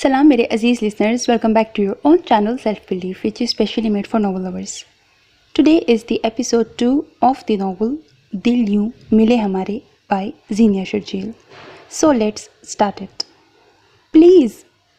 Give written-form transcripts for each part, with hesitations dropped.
Salam mere Aziz listeners, welcome back to your own channel Self Belief, which is specially made for novel lovers. Today is the episode 2 of the novel Dil Yun Mile Hamare by Zenia Sharjeel. So let's start it. Please,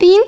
3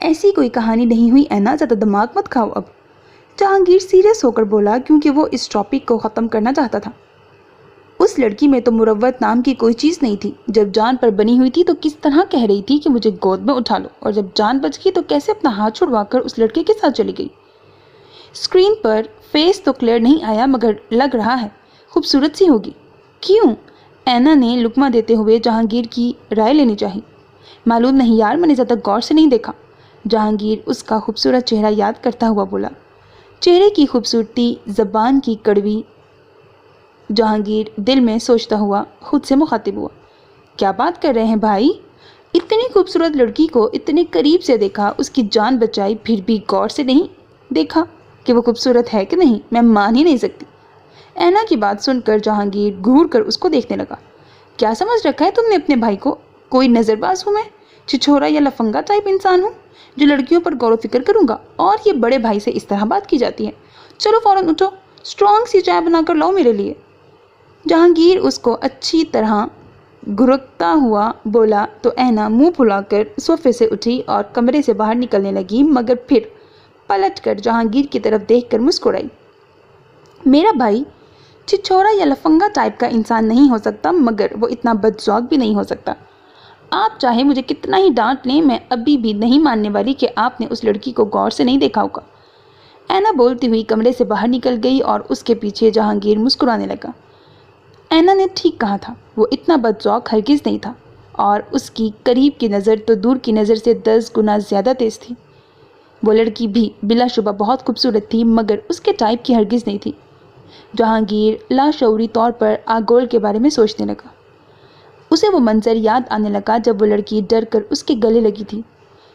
ایسی کوئی کہانی نہیں ہوئی اینا، زیادہ دماغ مت کھاؤ اب، جہانگیر سیریس ہو کر بولا کیونکہ وہ اس ٹاپک کو ختم کرنا چاہتا تھا۔ اس لڑکی میں تو مروت نام کی کوئی چیز نہیں تھی۔ جب جان پر بنی ہوئی تھی تو کس طرح کہہ رہی تھی کہ مجھے گود میں اٹھا لو، اور جب جان بچ گئی تو کیسے اپنا ہاتھ چھڑوا کر اس لڑکے کے ساتھ چلی گئی۔ اسکرین پر فیس تو کلیئر نہیں آیا مگر لگ رہا ہے خوبصورت سی ہوگی۔ کیوں؟ اینا نے لقمہ دیتے ہوئے جہانگیر کی رائے لینی چاہی۔ معلوم نہیں یار، میں نے زیادہ غور سے نہیں دیکھا، جہانگیر اس کا خوبصورت چہرہ یاد کرتا ہوا بولا۔ چہرے کی خوبصورتی، زبان کی کڑوی، جہانگیر دل میں سوچتا ہوا خود سے مخاطب ہوا، کیا بات کر رہے ہیں بھائی؟ اتنی خوبصورت لڑکی کو اتنے قریب سے دیکھا، اس کی جان بچائی، پھر بھی غور سے نہیں دیکھا کہ وہ خوبصورت ہے کہ نہیں؟ میں مان ہی نہیں سکتی۔ اینا کی بات سن کر جہانگیر گھور کر اس کو دیکھنے لگا۔ کیا سمجھ رکھا ہے تم نے اپنے بھائی کو؟ کوئی نظر باز ہوں میں؟ چھچھورا یا لفنگا ٹائپ انسان ہوں جو لڑکیوں پر غور و فکر کروں گا؟ اور یہ بڑے بھائی سے اس طرح بات کی جاتی ہے؟ چلو فوراً اٹھو، اسٹرانگ سی چائے بنا کر لاؤ میرے لیے۔ جہانگیر اس کو اچھی طرح گھرکتا ہوا بولا تو اینا منہ پھلا کر صوفے سے اٹھی اور کمرے سے باہر نکلنے لگی، مگر پھر پلٹ کر جہانگیر کی طرف دیکھ کر مسکرائی۔ میرا بھائی چھچھورا یا لفنگا ٹائپ کا انسان نہیں ہو سکتا، مگر وہ اتنا بدذوق بھی نہیں ہو سکتا۔ آپ چاہے مجھے کتنا ہی ڈانٹ لیں، میں ابھی بھی نہیں ماننے والی کہ آپ نے اس لڑکی کو غور سے نہیں دیکھا ہوگا۔ اینا بولتی ہوئی کمرے سے باہر نکل گئی اور اس کے پیچھے جہانگیر مسکرانے لگا۔ اینا نے ٹھیک کہا تھا، وہ اتنا بدذوق ہرگز نہیں تھا، اور اس کی قریب کی نظر تو دور کی نظر سے 10 گنا زیادہ تیز تھی۔ وہ لڑکی بھی بلا شبہ بہت خوبصورت تھی، مگر اس کے ٹائپ کی ہرگز نہیں تھی۔ جہانگیر لاشعوری طور پر آگول کے بارے میں سوچنے لگا۔ اسے وہ منظر یاد آنے لگا جب وہ لڑکی ڈر کر اس کے گلے لگی تھی۔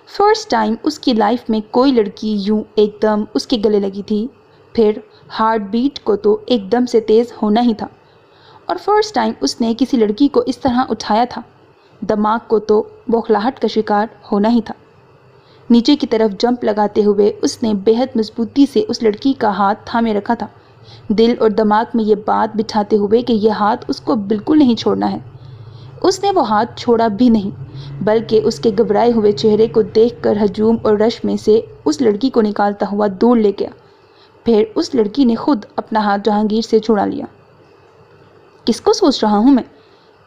فرسٹ ٹائم اس کی لائف میں کوئی لڑکی یوں ایک دم اس کے گلے لگی تھی، پھر ہارٹ بیٹ کو تو ایک دم سے تیز ہونا ہی تھا، اور فرسٹ ٹائم اس نے کسی لڑکی کو اس طرح اٹھایا تھا، دماغ کو تو بوکھلاہٹ کا شکار ہونا ہی تھا۔ نیچے کی طرف جمپ لگاتے ہوئے اس نے بے حد مضبوطی سے اس لڑکی کا ہاتھ تھامے رکھا تھا، دل اور دماغ میں یہ بات بٹھاتے ہوئے کہ یہ ہاتھ اس کو بالکل نہیں چھوڑنا ہے۔ اس نے وہ ہاتھ چھوڑا بھی نہیں، بلکہ اس کے گھبرائے ہوئے چہرے کو دیکھ کر ہجوم اور رش میں سے اس لڑکی کو نکالتا ہوا دور لے گیا۔ پھر اس لڑکی نے خود اپنا ہاتھ جہانگیر سے چھڑا لیا۔ کس کو سوچ رہا ہوں میں؟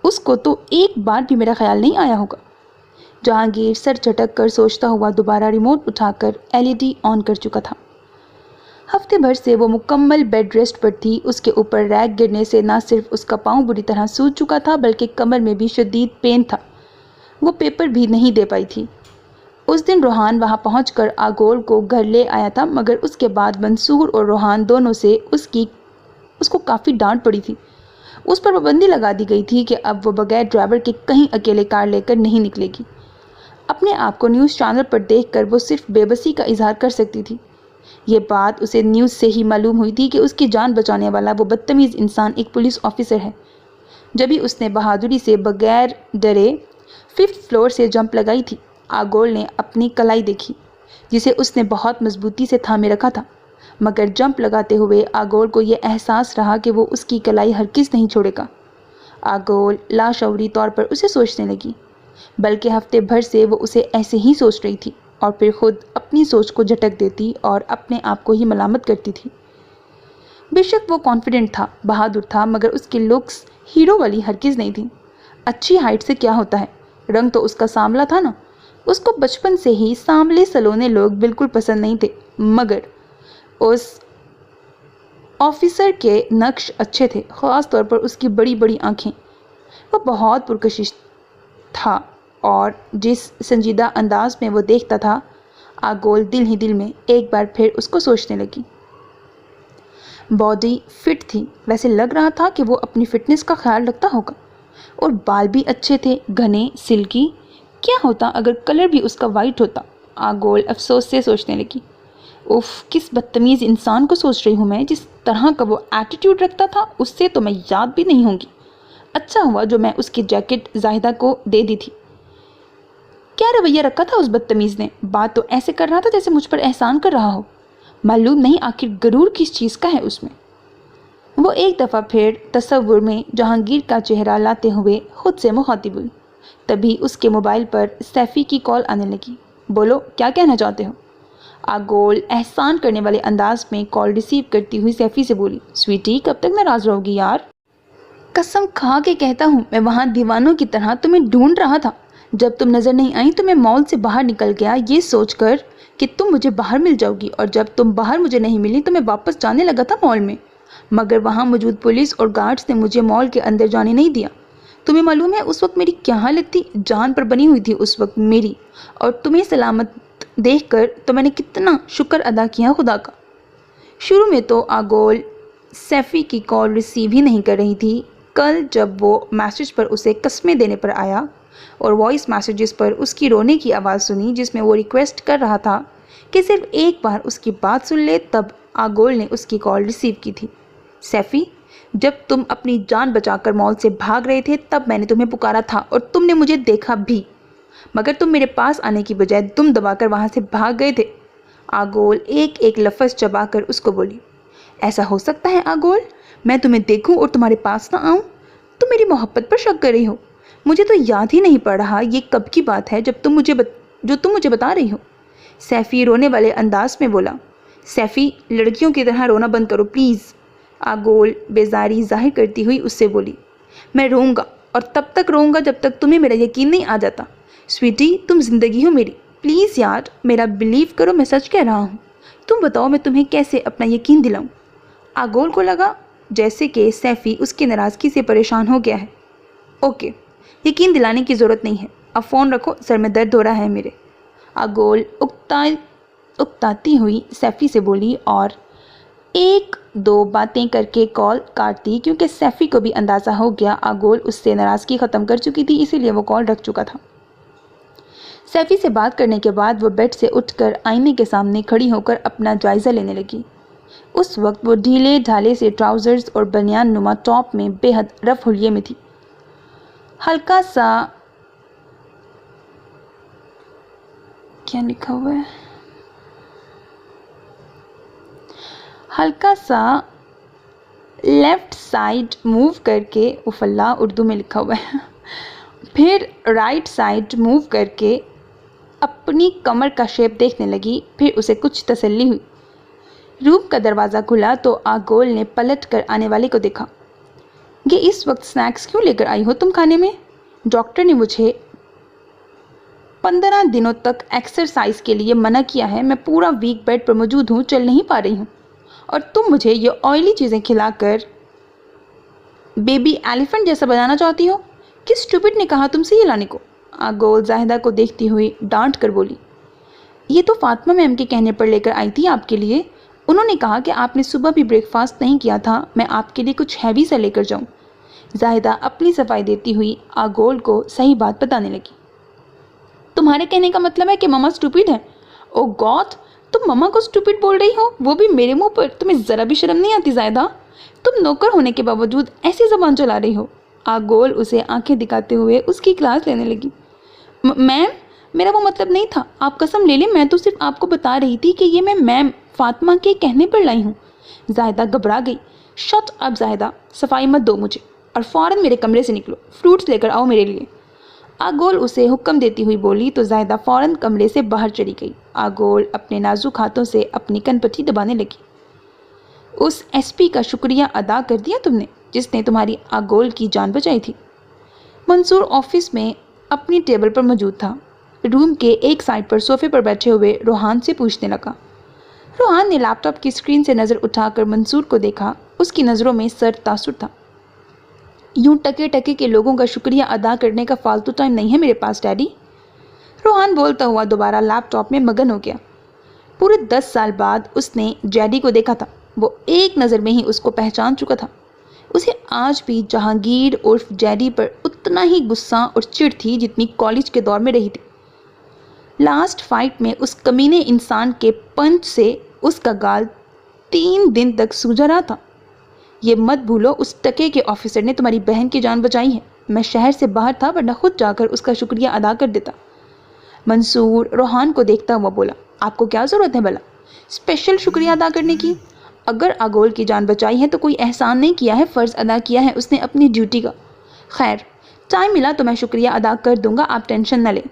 اس کو تو ایک بار بھی میرا خیال نہیں آیا ہوگا۔ جہانگیر سر چٹک کر سوچتا ہوا دوبارہ ریموٹ اٹھا کر LED آن کر چکا تھا۔ ہفتے بھر سے وہ مکمل بیڈ ریسٹ پر تھی۔ اس کے اوپر ریگ گرنے سے نہ صرف اس کا پاؤں بری طرح سوج چکا تھا بلکہ کمر میں بھی شدید پین تھا، وہ پیپر بھی نہیں دے پائی تھی۔ اس دن روحان وہاں پہنچ کر آگول کو گھر لے آیا تھا، مگر اس کے بعد منصور اور روحان دونوں سے اس کو کافی ڈانٹ پڑی تھی۔ اس پر پابندی لگا دی گئی تھی کہ اب وہ بغیر ڈرائیور کے کہیں اکیلے کار لے کر نہیں نکلے گی۔ اپنے آپ کو نیوز چینل پر دیکھ کر وہ صرف بے بسی کا اظہار کر سکتی تھی۔ یہ بات اسے نیوز سے ہی معلوم ہوئی تھی کہ اس کی جان بچانے والا وہ بدتمیز انسان ایک پولیس آفیسر ہے۔ جبھی اس نے بہادری سے بغیر ڈرے 5th فلور سے جمپ لگائی تھی، آگول نے اپنی کلائی دیکھی جسے اس نے بہت مضبوطی سے تھامے رکھا تھا، مگر جمپ لگاتے ہوئے آگول کو یہ احساس رہا کہ وہ اس کی کلائی ہرگز نہیں چھوڑے گا۔ آگول لاشعوری طور پر اسے سوچنے لگی، بلکہ ہفتے بھر سے وہ اسے ایسے ہی سوچ رہی تھی اور پھر خود اپنی سوچ کو جھٹک دیتی اور اپنے آپ کو ہی ملامت کرتی تھی۔ بے شک وہ کانفیڈنٹ تھا، بہادر تھا، مگر اس کی لکس ہیرو والی ہرگز نہیں تھی۔ اچھی ہائٹ سے کیا ہوتا ہے، رنگ تو اس کا سانولا تھا نا۔ اس کو بچپن سے ہی سانولے سلونے لوگ بالکل پسند نہیں تھے، مگر اس آفیسر کے نقش اچھے تھے، خاص طور پر اس کی بڑی بڑی آنکھیں۔ وہ بہت پرکشش تھا اور جس سنجیدہ انداز میں وہ دیکھتا تھا، آگول دل ہی دل میں ایک بار پھر اس کو سوچنے لگی۔ باڈی فٹ تھی، ویسے لگ رہا تھا کہ وہ اپنی فٹنس کا خیال رکھتا ہوگا، اور بال بھی اچھے تھے، گھنے، سلکی۔ کیا ہوتا اگر کلر بھی اس کا وائٹ ہوتا؟ آگول افسوس سے سوچنے لگی۔ اف، کس بدتمیز انسان کو سوچ رہی ہوں میں، جس طرح کا وہ ایٹیٹیوڈ رکھتا تھا اس سے تو میں یاد بھی نہیں ہوں گی۔ اچھا ہوا جو میں اس کی جیکٹ زاہدہ کو دے دی تھی۔ کیا رویہ رکھا تھا اس بدتمیز نے، بات تو ایسے کر رہا تھا جیسے مجھ پر احسان کر رہا ہو۔ معلوم نہیں آخر غرور کس چیز کا ہے اس میں۔ وہ ایک دفعہ پھر تصور میں جہانگیر کا چہرہ لاتے ہوئے خود سے مخاطب ہوئی۔ تبھی اس کے موبائل پر سیفی کی کال آنے لگی۔ بولو کیا کہنا چاہتے ہو؟ آگول احسان کرنے والے انداز میں کال ریسیو کرتی ہوئی سیفی سے بولی، سویٹی کب تک ناراض رہو گی یار؟ قسم کھا کے کہتا ہوں میں وہاں دیوانوں کی طرح تمہیں ڈھونڈ رہا تھا۔ جب تم نظر نہیں آئی تو میں مال سے باہر نکل گیا یہ سوچ کر کہ تم مجھے باہر مل جاؤ گی، اور جب تم باہر مجھے نہیں ملی تو میں واپس جانے لگا تھا مال میں، مگر وہاں موجود پولیس اور گارڈز نے مجھے مال کے اندر جانے نہیں دیا۔ تمہیں معلوم ہے اس وقت میری کیا حالت تھی؟ جان پر بنی ہوئی تھی اس وقت میری، اور تمہیں سلامت دیکھ کر تو میں نے کتنا شکر ادا کیا خدا کا۔ شروع میں تو آگول سیفی کی کال ریسیو ہی نہیں کر رہی تھی۔ کل جب وہ میسج پر اسے قسمیں دینے پر آیا اور وائس میسیجز پر اس کی رونے کی آواز سنی جس میں وہ ریکویسٹ کر رہا تھا کہ صرف ایک بار اس کی بات سن لے، تب آگول نے اس کی کال ریسیو کی تھی۔ سیفی، جب تم اپنی جان بچا کر مال سے بھاگ رہے تھے تب میں نے تمہیں پکارا تھا اور تم نے مجھے دیکھا بھی، مگر تم میرے پاس آنے کی بجائے دم دبا کر وہاں سے بھاگ گئے تھے۔ آگول ایک ایک لفظ چبا کر اس کو بولی، ایسا ہو سکتا ہے آگول میں تمہیں دیکھوں اور تمہارے پاس نہ آؤں؟ تم میری محبت پر شک کر رہی ہو؟ مجھے تو یاد ہی نہیں پڑ رہا یہ کب کی بات ہے جو تم مجھے بتا رہی ہو۔ سیفی رونے والے انداز میں بولا۔ سیفی، لڑکیوں کی طرح رونا بند کرو پلیز، آگول بیزاری ظاہر کرتی ہوئی اس سے بولی۔ میں روؤں گا اور تب تک روؤں گا جب تک تمہیں میرا یقین نہیں آ جاتا۔ سویٹی، تم زندگی ہو میری، پلیز یار میرا بلیو کرو، میں سچ کہہ رہا ہوں۔ تم بتاؤ میں تمہیں کیسے اپنا یقین دلاؤں؟ آگول کو لگا جیسے کہ سیفی اس کی ناراضگی سے پریشان ہو گیا ہے۔ اوکے، یقین دلانے کی ضرورت نہیں ہے، اب فون رکھو، سر میں درد ہو رہا ہے میرے، آگول اکتاتی ہوئی سیفی سے بولی اور ایک دو باتیں کر کے کال کاٹ دی کیونکہ سیفی کو بھی اندازہ ہو گیا آگول اس سے ناراضگی ختم کر چکی تھی، اسی لیے وہ کال رکھ چکا تھا۔ سیفی سے بات کرنے کے بعد وہ بیڈ سے اٹھ کر آئینے کے سامنے کھڑی ہو کر اپنا جائزہ لینے لگی۔ اس وقت وہ ڈھیلے ڈھالے سے ٹراؤزرز اور بنیان نما ٹاپ میں بے حد رف حلیے میں تھی۔ ہلکا سا کیا لکھا ہوا ہے؟ ہلکا سا لیفٹ سائڈ موو کر کے، افلا اردو میں لکھا ہوا ہے، پھر رائٹ سائڈ موو کر کے اپنی کمر کا شیپ دیکھنے لگی۔ پھر اسے کچھ تسلی ہوئی۔ روم کا دروازہ کھلا تو آگول نے پلٹ کر آنے والے کو دیکھا۔ یہ اس وقت سنیکس کیوں لے کر آئی ہو تم کھانے میں؟ ڈاکٹر نے مجھے 15 دنوں تک ایکسرسائز کے لیے منع کیا ہے، میں پورا ویک بیڈ پر موجود ہوں، چل نہیں پا رہی ہوں، اور تم مجھے یہ آئلی چیزیں کھلا کر بیبی ایلیفنٹ جیسا بنانا چاہتی ہو؟ کس اسٹوپڈ نے کہا تم سے یہ لانے کو؟ آگول زاہدہ کو دیکھتی ہوئی ڈانٹ کر بولی، یہ تو فاطمہ میم کے کہنے پر لے کر آئی تھی آپ کے لیے، انہوں نے کہا کہ آپ نے صبح بھی بریک فاسٹ نہیں کیا تھا، میں آپ کے لیے کچھ ہیوی سا لے کر جاؤں۔ زاہدہ اپنی صفائی دیتی ہوئی آگول کو صحیح بات بتانے لگی۔ تمہارے کہنے کا مطلب ہے کہ مما اسٹوپڈ ہے؟ او گاڈ، تم مما کو اسٹوپڈ بول رہی ہو، وہ بھی میرے منہ پر؟ تمہیں ذرا بھی شرم نہیں آتی زاہدہ؟ تم نوکر ہونے کے باوجود ایسی زبان چلا رہی ہو۔ آگول اسے آنکھیں دکھاتے ہوئے اس کی کلاس لینے لگی۔ میم، میرا وہ مطلب نہیں تھا، آپ قسم لے لیں، میں تو صرف آپ کو بتا رہی تھی کہ یہ میں میم فاطمہ کے کہنے پر لائی ہوں۔ زاہدہ گھبرا گئی۔ شٹ اپ زاہدہ، صفائی مت دو مجھے، اور فوراً میرے کمرے سے نکلو، فروٹس لے کر آؤ میرے لیے۔ آگول اسے حکم دیتی ہوئی بولی تو زاہدہ فوراً کمرے سے باہر چلی گئی۔ آگول اپنے نازک ہاتھوں سے اپنی کن پٹی دبانے لگی۔ اس ایس پی کا شکریہ ادا کر دیا تم نے جس نے تمہاری آگول کی جان بچائی تھی؟ منصور آفس میں اپنی ٹیبل پر موجود تھا۔ روم کے ایک سائڈ پر صوفے پر بیٹھے ہوئے روحان سے پوچھنے لگا۔ روحان نے لیپ ٹاپ کی اسکرین سے نظر اٹھا کر منصور کو دیکھا۔ اس کی نظروں میں سر تاثر تھا۔ یوں ٹکے ٹکے کے لوگوں کا شکریہ ادا کرنے کا فالتو ٹائم نہیں ہے میرے پاس ڈیڈی۔ روحان بولتا ہوا دوبارہ لیپ ٹاپ میں مگن ہو گیا۔ پورے 10 سال بعد اس نے جیڈی کو دیکھا تھا۔ وہ ایک نظر میں ہی اس کو پہچان چکا تھا۔ اسے آج بھی جہانگیر عرف جیڈی پر اتنا ہی غصہ اور چڑ تھی جتنی کالج کے دور میں رہی تھی۔ لاسٹ فائٹ میں اس کمینے انسان کے پنچ سے اس کا گال 3 دن تک سوجا رہا تھا۔ یہ مت بھولو اس ٹکے کے آفیسر نے تمہاری بہن کی جان بچائی ہے۔ میں شہر سے باہر تھا ورنہ خود جا کر اس کا شکریہ ادا کر دیتا۔ منصور روحان کو دیکھتا ہوا بولا، آپ کو کیا ضرورت ہے بھلا اسپیشل شکریہ ادا کرنے کی؟ اگر آگول کی جان بچائی ہے تو کوئی احسان نہیں کیا ہے، فرض ادا کیا ہے اس نے اپنی ڈیوٹی کا۔ خیر، ٹائم ملا تو میں شکریہ ادا کر دوں گا، آپ ٹینشن نہ لیں۔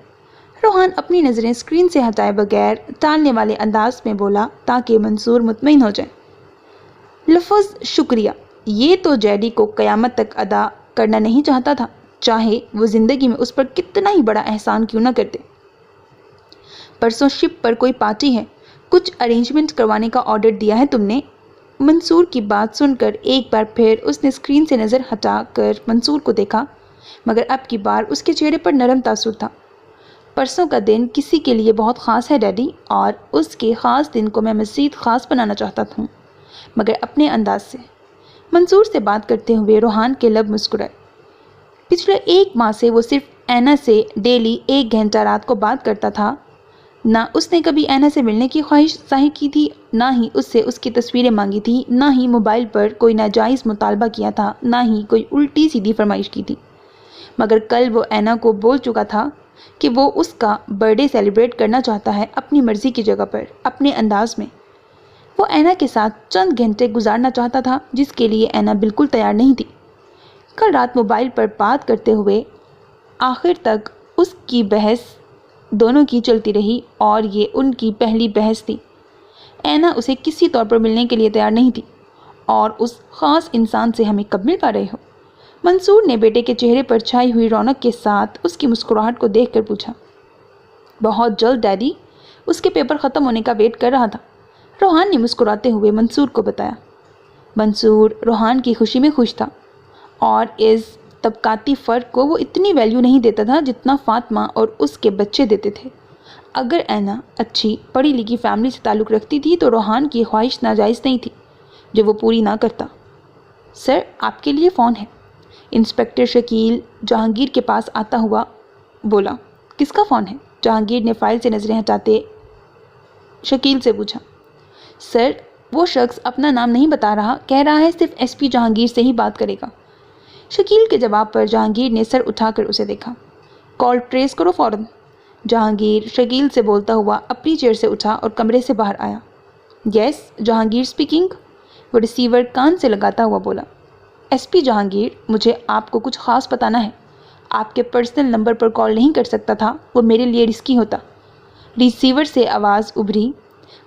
روحان اپنی نظریں اسکرین سے ہٹائے بغیر ٹالنے والے انداز میں بولا تاکہ منصور مطمئن ہو جائے۔ لفظ شکریہ، یہ تو جیڈی کو قیامت تک ادا کرنا نہیں چاہتا تھا، چاہے وہ زندگی میں اس پر کتنا ہی بڑا احسان کیوں نہ کرتے۔ پرسوں شپ پر کوئی پارٹی ہے، کچھ ارینجمنٹ کروانے کا آرڈر دیا ہے تم نے؟ منصور کی بات سن کر ایک بار پھر اس نے اسکرین سے نظر ہٹا کر منصور کو دیکھا، مگر اب کی بار اس کے چہرے پر نرم تاثر تھا۔ پرسوں کا دن کسی کے لیے بہت خاص ہے ڈیڈی، اور اس کے خاص دن کو میں مزید خاص بنانا چاہتا ہوں، مگر اپنے انداز سے۔ منصور سے بات کرتے ہوئے روحان کے لب مسکرائے۔ پچھلے 1 ماہ سے وہ صرف اینا سے ڈیلی 1 گھنٹہ رات کو بات کرتا تھا۔ نہ اس نے کبھی اینا سے ملنے کی خواہش ظاہر کی تھی، نہ ہی اس سے اس کی تصویریں مانگی تھی، نہ ہی موبائل پر کوئی ناجائز مطالبہ کیا تھا، نہ ہی کوئی الٹی سیدھی فرمائش کی تھی۔ مگر کل وہ اینا کو بول چکا تھا کہ وہ اس کا برتھ ڈے سیلیبریٹ کرنا چاہتا ہے، اپنی مرضی کی جگہ پر، اپنے انداز میں۔ وہ اینا کے ساتھ چند گھنٹے گزارنا چاہتا تھا، جس کے لیے اینا بالکل تیار نہیں تھی۔ کل رات موبائل پر بات کرتے ہوئے آخر تک اس کی بحث دونوں کی چلتی رہی، اور یہ ان کی پہلی بحث تھی۔ اینا اسے کسی طور پر ملنے کے لیے تیار نہیں تھی، اور اس خاص انسان سے ہمیں کب مل پا رہے ہو؟ منصور نے بیٹے کے چہرے پر چھائی ہوئی رونق کے ساتھ اس کی مسکراہٹ کو دیکھ کر پوچھا۔ بہت جلد ڈیڈی، اس کے پیپر ختم ہونے کا ویٹ کر رہا تھا، روحان نے مسکراتے ہوئے منصور کو بتایا۔ منصور روحان کی خوشی میں خوش تھا، اور اس طبقاتی فرق کو وہ اتنی ویلیو نہیں دیتا تھا جتنا فاطمہ اور اس کے بچے دیتے تھے۔ اگر اینا اچھی پڑھی لکھی فیملی سے تعلق رکھتی تھی تو روحان کی خواہش ناجائز نہیں تھی جو وہ پوری نہ کرتا۔ سر، آپ کے لیے فون ہے، انسپکٹر شکیل جہانگیر کے پاس آتا ہوا بولا۔ کس کا فون ہے؟ جہانگیر نے فائل سے نظریں ہٹاتے شکیل سے پوچھا۔ سر، وہ شخص اپنا نام نہیں بتا رہا، کہہ رہا ہے صرف ایس پی جہانگیر سے ہی بات کرے گا۔ شکیل کے جواب پر جہانگیر نے سر اٹھا کر اسے دیکھا۔ کال ٹریس کرو فوراً۔ جہانگیر شکیل سے بولتا ہوا اپنی چیئر سے اٹھا اور کمرے سے باہر آیا۔ یس، جہانگیر اسپیکنگ، وہ ریسیور کان سے لگاتا ہوا بولا۔ ایس پی جہانگیر، مجھے آپ کو کچھ خاص بتانا ہے۔ آپ کے پرسنل نمبر پر کال نہیں کر سکتا تھا، وہ میرے لیے رسکی ہوتا۔ ریسیور سے آواز ابھری۔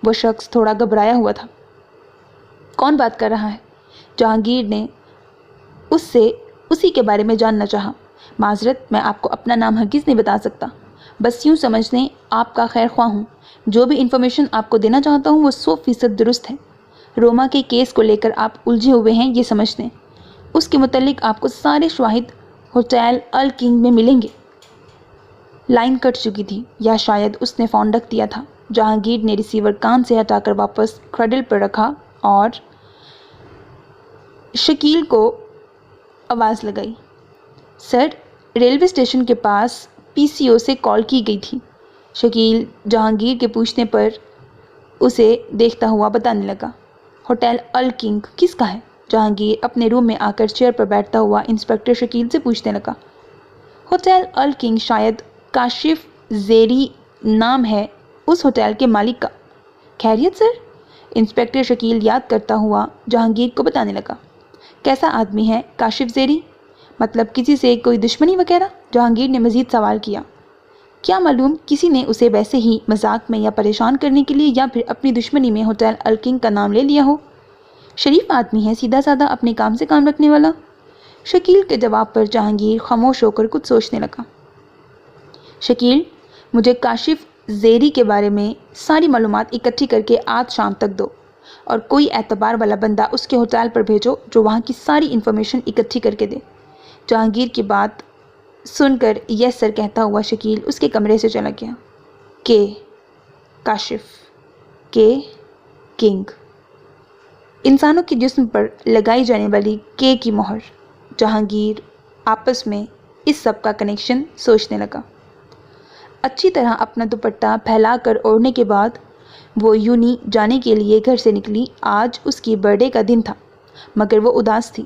وہ شخص تھوڑا گھبرایا ہوا تھا۔ کون بات کر رہا ہے؟ جہانگیر نے اس سے اسی کے بارے میں جاننا چاہا۔ معذرت، میں آپ کو اپنا نام ہرگز نہیں بتا سکتا، بس یوں سمجھ لیں آپ کا خیر خواہ ہوں۔ جو بھی انفارمیشن آپ کو دینا چاہتا ہوں وہ 100% درست ہے۔ روما کے کیس کو لے کر آپ الجھے ہوئے ہیں، یہ سمجھ لیں۔ اس کے متعلق آپ کو سارے شواہد ہوٹل ال کنگ میں ملیں گے۔ لائن کٹ چکی تھی، یا شاید اس نے فون رکھ دیا تھا۔ جہانگیر نے ریسیور کان سے ہٹا کر واپس کریڈل پر رکھا اور شکیل کو آواز لگائی۔ سر، ریلوے اسٹیشن کے پاس پی سی او سے کال کی گئی تھی۔ شکیل جہانگیر کے پوچھنے پر اسے دیکھتا ہوا بتانے لگا۔ ہوٹل ال کنگ کس کا ہے؟ جہانگیر اپنے روم میں آ کر چیئر پر بیٹھتا ہوا انسپکٹر شکیل سے پوچھنے لگا۔ ہوٹل ال کنگ شاید کاشف زیری نام ہے اس ہوٹل کے مالک کا۔ خیریت سر؟ انسپکٹر شکیل یاد کرتا ہوا جہانگیر کو بتانے لگا۔ کیسا آدمی ہے کاشف زیری؟ مطلب کسی سے کوئی دشمنی وغیرہ؟ جہانگیر نے مزید سوال کیا۔ کیا معلوم کسی نے اسے ویسے ہی مذاق میں یا پریشان کرنے کے لیے یا پھر اپنی دشمنی میں ہوٹل ال کنگ کا نام لے لیا ہو۔ شریف آدمی ہے، سیدھا سادہ، اپنے کام سے کام رکھنے والا۔ شکیل کے جواب پر جہانگیر خاموش ہو کر کچھ سوچنے لگا۔ شکیل، مجھے کاشف زیری کے بارے میں ساری معلومات اکٹھی کر کے آج شام تک دو، اور کوئی اعتبار والا بندہ اس کے ہوٹل پر بھیجو جو وہاں کی ساری انفارمیشن اکٹھی کر کے دے۔ جہانگیر کی بات سن کر یس سر کہتا ہوا شکیل اس کے کمرے سے چلا گیا۔ کاشف، کنگ، انسانوں کے جسم پر لگائی جانے والی کی مہر۔ جہانگیر آپس میں اس سب کا کنیکشن سوچنے لگا۔ اچھی طرح اپنا دوپٹہ پھیلا کر اوڑھنے کے بعد وہ یونی جانے کے لیے گھر سے نکلی۔ آج اس کی برتھ ڈے کا دن تھا، مگر وہ اداس تھی۔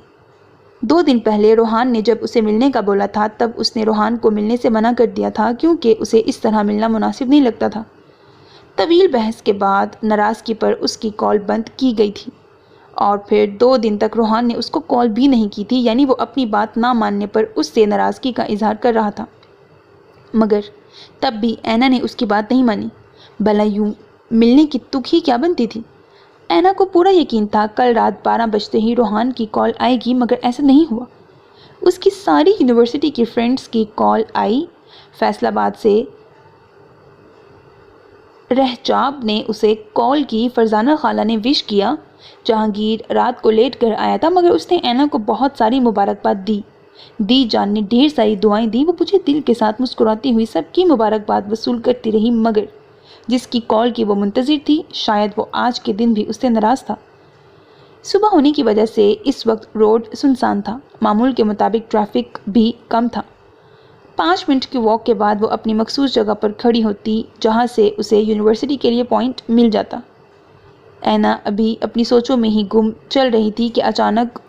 2 دن پہلے روحان نے جب اسے ملنے کا بولا تھا تب اس نے روحان کو ملنے سے منع کر دیا تھا، کیونکہ اسے اس طرح ملنا مناسب نہیں لگتا تھا۔ طویل بحث کے بعد ناراضگی پر اس کی کال بند کی گئی تھی، اور پھر 2 دن تک روحان نے اس کو کال بھی نہیں کی تھی، یعنی وہ اپنی بات نہ ماننے پر اس سے ناراضگی کا اظہار کر رہا تھا۔ مگر تب بھی اینا نے اس کی بات نہیں مانی۔ بھلا یوں ملنے کی تک ہی کیا بنتی تھی؟ اینا کو پورا یقین تھا کل رات 12 بجتے ہی روحان کی کال آئے گی، مگر ایسا نہیں ہوا۔ اس کی ساری یونیورسٹی کی فرینڈز کی کال آئی۔ فیصل آباد سے رہچاب نے اسے کال کی، فرزانہ خالہ نے وش کیا، جہانگیر رات کو لیٹ کر آیا تھا مگر اس نے اینا کو بہت ساری مبارکباد دی جان نے ڈھیر ساری دعائیں دی۔ وہ پوچھے دل کے ساتھ مسکراتی ہوئی سب کی مبارکباد وصول کرتی رہی، مگر جس کی کال کی وہ منتظر تھی شاید وہ آج کے دن بھی اس سے ناراض تھا۔ صبح ہونے کی وجہ سے اس وقت روڈ سنسان تھا، معمول کے مطابق ٹریفک بھی کم تھا۔ 5 منٹ کی واک کے بعد وہ اپنی مخصوص جگہ پر کھڑی ہوتی جہاں سے اسے یونیورسٹی کے لیے پوائنٹ مل جاتا۔ اینا ابھی اپنی سوچوں میں ہی گم چل رہی تھی کہ اچانک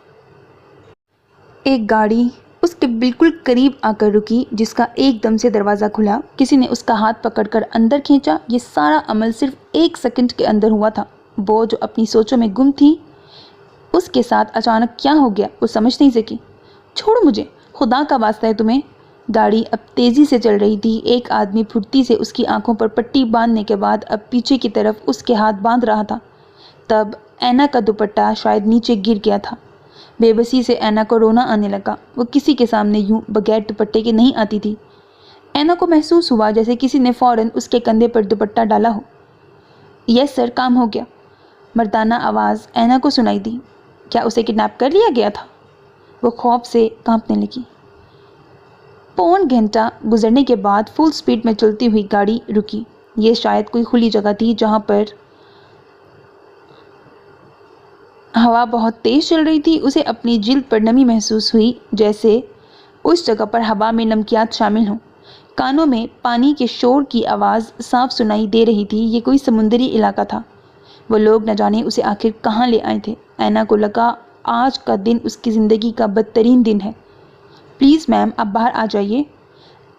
ایک گاڑی اس کے بالکل قریب آ کر رکی، جس کا ایک دم سے دروازہ کھلا۔ کسی نے اس کا ہاتھ پکڑ کر اندر کھینچا۔ یہ سارا عمل صرف 1 سیکنڈ کے اندر ہوا تھا۔ وہ جو اپنی سوچوں میں گم تھی اس کے ساتھ اچانک کیا ہو گیا وہ سمجھ نہیں سکی۔ چھوڑو مجھے، خدا کا واسطہ ہے تمہیں۔ گاڑی اب تیزی سے چل رہی تھی۔ ایک آدمی پھرتی سے اس کی آنکھوں پر پٹی باندھنے کے بعد اب پیچھے کی طرف اس کے ہاتھ باندھ رہا تھا۔ تب اینا کا دوپٹہ شاید نیچے گر گیا تھا۔ بے بسی سے اینا کو رونا آنے لگا۔ وہ کسی کے سامنے یوں بغیر دوپٹے کے نہیں آتی تھی۔ اینا کو محسوس ہوا جیسے کسی نے فوراً اس کے کندھے پر دوپٹہ ڈالا ہو۔ یس سر، کام ہو گیا، مردانہ آواز اینا کو سنائی دی۔ کیا اسے کڈنیپ کر لیا گیا تھا؟ وہ خوف سے کانپنے لگی۔ 1.25 گھنٹہ گزرنے کے بعد فل سپیڈ میں چلتی ہوئی گاڑی رکی۔ یہ شاید کوئی کھلی جگہ تھی جہاں پر ہوا بہت تیز چل رہی تھی۔ اسے اپنی جلد پر نمی محسوس ہوئی، جیسے اس جگہ پر ہوا میں نمکیات شامل ہوں۔ کانوں میں پانی کے شور کی آواز صاف سنائی دے رہی تھی۔ یہ کوئی سمندری علاقہ تھا۔ وہ لوگ نہ جانے اسے آخر کہاں لے آئے تھے۔ اینا کو لگا آج کا دن اس کی زندگی کا بدترین دن ہے۔ پلیز میم، آپ باہر آ جائیے۔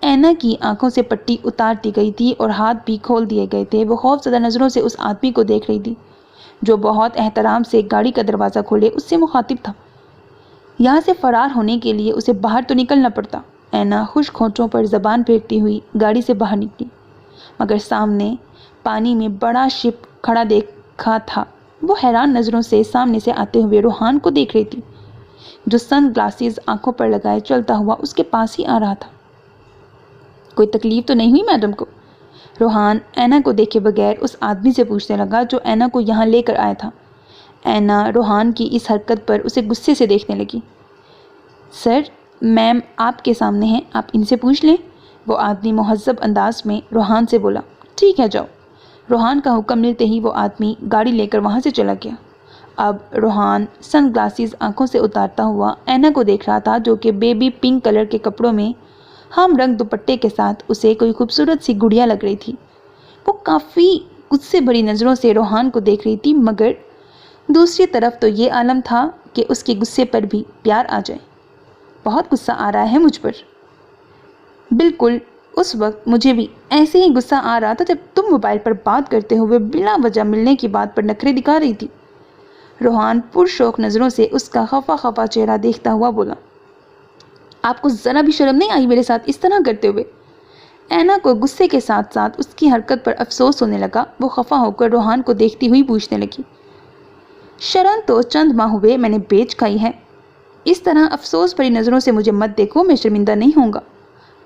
اینا کی آنکھوں سے پٹی اتار دی گئی تھی اور ہاتھ بھی کھول دیے گئے تھے۔ وہ خوف زدہ نظروں سے اس آدمی کو دیکھ رہی تھی جو بہت احترام سے گاڑی کا دروازہ کھولے اس سے مخاطب تھا۔ یہاں سے فرار ہونے کے لیے اسے باہر تو نکلنا پڑتا۔ اینا خشک ہونٹوں پر زبان پھیرتی ہوئی گاڑی سے باہر نکلی، مگر سامنے پانی میں بڑا شپ کھڑا دیکھا تھا۔ وہ حیران نظروں سے سامنے سے آتے ہوئے روحان کو دیکھ رہی تھی جو سن گلاسز آنکھوں پر لگائے چلتا ہوا اس کے پاس ہی آ رہا تھا۔ کوئی تکلیف تو نہیں ہوئی میڈم کو؟ روحان اینا کو دیکھے بغیر اس آدمی سے پوچھنے لگا جو اینا کو یہاں لے کر آیا تھا۔ اینا روحان کی اس حرکت پر اسے غصے سے دیکھنے لگی۔ سر، میم آپ کے سامنے ہیں، آپ ان سے پوچھ لیں، وہ آدمی مہذب انداز میں روحان سے بولا۔ ٹھیک ہے، جاؤ۔ روحان کا حکم ملتے ہی وہ آدمی گاڑی لے کر وہاں سے چلا گیا۔ اب روحان سن گلاسز آنکھوں سے اتارتا ہوا اینا کو دیکھ رہا تھا جو کہ بیبی پنک کلر کے کپڑوں میں ہم رنگ دوپٹے کے ساتھ اسے کوئی خوبصورت سی گڑیا لگ رہی تھی۔ وہ کافی غصے بھری نظروں سے روحان کو دیکھ رہی تھی، مگر دوسری طرف تو یہ عالم تھا کہ اس کے غصے پر بھی پیار آ جائے۔ بہت غصہ آ رہا ہے مجھ پر۔ بالکل اس وقت مجھے بھی ایسے ہی غصہ آ رہا تھا جب تم موبائل پر بات کرتے ہوئے بلا وجہ ملنے کی بات پر نخرے دکھا رہی تھی۔ روحان پرشوق نظروں سے اس کا خفا خفا چہرہ دیکھتا ہوا بولا۔ آپ کو ذرا بھی شرم نہیں آئی میرے ساتھ اس طرح کرتے ہوئے؟ اینا کو غصے کے ساتھ ساتھ اس کی حرکت پر افسوس ہونے لگا۔ وہ خفا ہو کر روحان کو دیکھتی ہوئی پوچھنے لگی، شرم تو چند ماہ ہوئے میں نے بیچ کھائی ہے، اس طرح افسوس بھری نظروں سے مجھے مت دیکھو، میں شرمندہ نہیں ہوں گا۔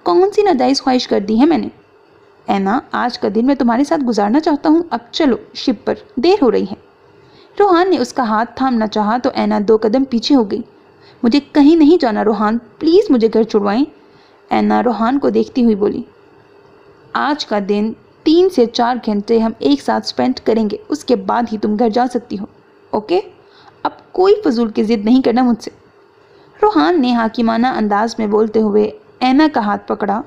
کون سی ناجائز خواہش کر دی ہے میں نے؟ اینا، آج کا دن میں تمہارے ساتھ گزارنا چاہتا ہوں، اب چلو شپ پر، دیر ہو رہی ہے۔ روحان نے اس کا ہاتھ تھامنا چاہا تو اینا 2 قدم پیچھے ہو گئی۔ مجھے کہیں نہیں جانا روحان، پلیز مجھے گھر چھڑوائیں، اینا روحان کو دیکھتی ہوئی بولی۔ آج کا دن 3 سے 4 گھنٹے ہم ایک ساتھ سپینڈ کریں گے، اس کے بعد ہی تم گھر جا سکتی ہو، اوکے؟ اب کوئی فضول کی ضد نہیں کرنا مجھ سے۔ روحان نے حاکمانہ انداز میں بولتے ہوئے اینا کا ہاتھ پکڑا۔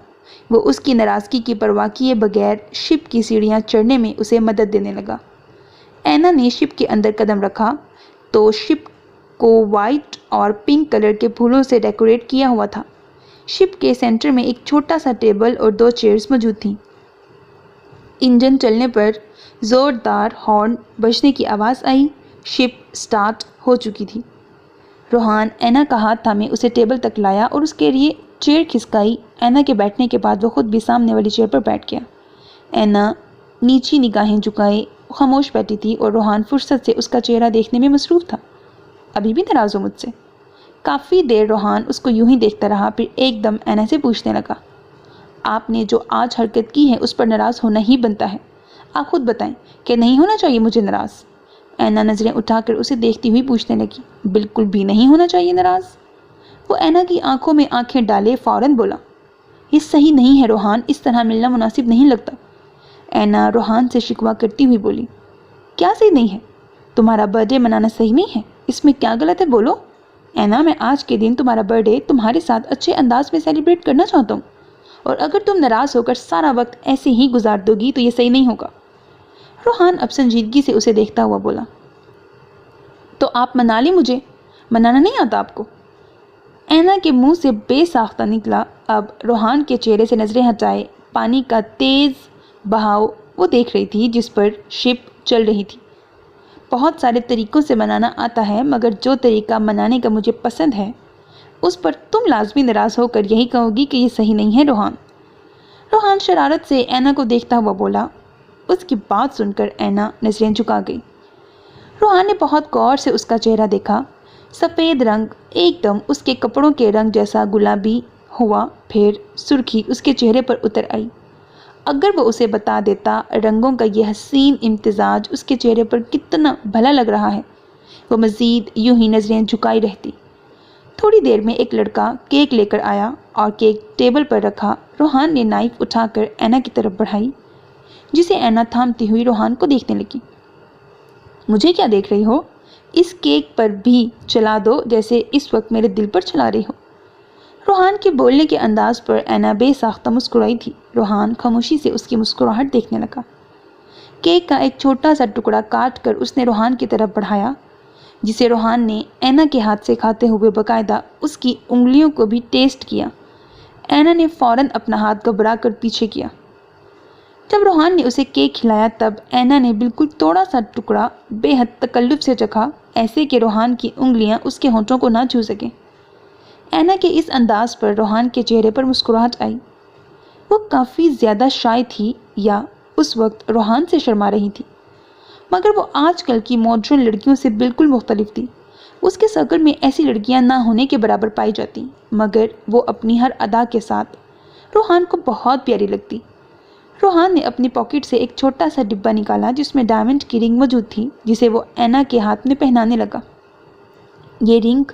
وہ اس کی ناراضگی کی پرواہ کیے بغیر شپ کی سیڑھیاں چڑھنے میں اسے مدد دینے لگا۔ اینا نے شپ کے اندر قدم رکھا تو شپ کو وائٹ اور پنک کلر کے پھولوں سے ڈیکوریٹ کیا ہوا تھا۔ شپ کے سینٹر میں ایک چھوٹا سا ٹیبل اور 2 چیئرز موجود تھیں۔ انجن چلنے پر زوردار ہارن بجنے کی آواز آئی۔ شپ سٹارٹ ہو چکی تھی۔ روحان اینا کا ہاتھ تھامے اسے ٹیبل تک لایا اور اس کے لیے چیئر کھسکائی۔ اینا کے بیٹھنے کے بعد وہ خود بھی سامنے والی چیئر پر بیٹھ گیا۔ اینا نیچی نگاہیں جھکائے خاموش بیٹھی تھی اور روحان فرصت سے اس کا چہرہ دیکھنے میں مصروف تھا۔ ابھی بھی ناراض ہو مجھ سے؟ کافی دیر روحان اس کو یوں ہی دیکھتا رہا، پھر ایک دم اینا سے پوچھنے لگا، آپ نے جو آج حرکت کی ہے اس پر ناراض ہونا ہی بنتا ہے۔ آپ خود بتائیں کہ نہیں ہونا چاہیے مجھے ناراض؟ اینا نظریں اٹھا کر اسے دیکھتی ہوئی پوچھنے لگی، بالکل بھی نہیں ہونا چاہیے ناراض۔ وہ اینا کی آنکھوں میں آنکھیں ڈالے فوراً بولا، یہ صحیح نہیں ہے روحان، اس طرح ملنا مناسب نہیں لگتا۔ اینا روحان سے شکوہ کرتی ہوئی بولی، کیا صحیح نہیں ہے؟ تمہارا برتھ ڈے منانا صحیح نہیں ہے؟ اس میں کیا غلط ہے بولو؟ اینا میں آج کے دن تمہارا برتھ ڈے تمہارے ساتھ اچھے انداز میں سیلیبریٹ کرنا چاہتا ہوں، اور اگر تم ناراض ہو کر سارا وقت ایسے ہی گزار دو گی تو یہ صحیح نہیں ہوگا۔ روحان اب سنجیدگی سے اسے دیکھتا ہوا بولا، تو آپ منا لیں مجھے، منانا نہیں آتا آپ کو؟ اینا کے منہ سے بے ساختہ نکلا۔ اب روحان کے چہرے سے نظریں ہٹائے پانی کا تیز بہاؤ وہ دیکھ رہی تھی جس پر شپ چل رہی تھی۔ بہت سارے طریقوں سے منانا آتا ہے، مگر جو طریقہ منانے کا مجھے پسند ہے اس پر تم لازمی ناراض ہو کر یہی کہو گی کہ یہ صحیح نہیں ہے روحان۔ روحان شرارت سے اینا کو دیکھتا ہوا بولا۔ اس کی بات سن کر اینا نظریں جھکا گئی۔ روحان نے بہت غور سے اس کا چہرہ دیکھا۔ سفید رنگ ایک دم اس کے کپڑوں کے رنگ جیسا گلابی ہوا، پھر سرخی اس کے چہرے پر اتر آئی۔ اگر وہ اسے بتا دیتا رنگوں کا یہ حسین امتزاج اس کے چہرے پر کتنا بھلا لگ رہا ہے، وہ مزید یوں ہی نظریں جھکائی رہتی۔ تھوڑی دیر میں ایک لڑکا کیک لے کر آیا اور کیک ٹیبل پر رکھا۔ روحان نے نائف اٹھا کر اینا کی طرف بڑھائی، جسے اینا تھامتی ہوئی روحان کو دیکھنے لگی۔ مجھے کیا دیکھ رہی ہو؟ اس کیک پر بھی چلا دو جیسے اس وقت میرے دل پر چلا رہی ہو۔ روحان کے بولنے کے انداز پر اینا بے ساختہ مسکرائی تھی۔ روحان خاموشی سے اس کی مسکراہٹ دیکھنے لگا۔ کیک کا ایک چھوٹا سا ٹکڑا کاٹ کر اس نے روحان کی طرف بڑھایا، جسے روحان نے اینا کے ہاتھ سے کھاتے ہوئے باقاعدہ اس کی انگلیوں کو بھی ٹیسٹ کیا۔ اینا نے فوراً اپنا ہاتھ گھبرا کر پیچھے کیا۔ جب روحان نے اسے کیک کھلایا تب اینا نے بالکل تھوڑا سا ٹکڑا بے حد تکلف سے چکھا، ایسے کہ روحان کی انگلیاں اس کے ہونٹوں کو نہ چھو سکیں۔ اینا کے اس انداز پر روحان کے چہرے پر مسکراہٹ آئی۔ وہ کافی زیادہ شائع تھی، یا اس وقت روحان سے شرما رہی تھی، مگر وہ آج کل کی ماڈرن لڑکیوں سے بالکل مختلف تھی۔ اس کے سرکل میں ایسی لڑکیاں نہ ہونے کے برابر پائی جاتی، مگر وہ اپنی ہر ادا کے ساتھ روحان کو بہت پیاری لگتی۔ روحان نے اپنی پاکٹ سے ایک چھوٹا سا ڈبہ نکالا جس میں ڈائمنڈ کی رنگ موجود تھی، جسے وہ اینا کے ہاتھ میں پہنانے لگا۔ یہ رنگ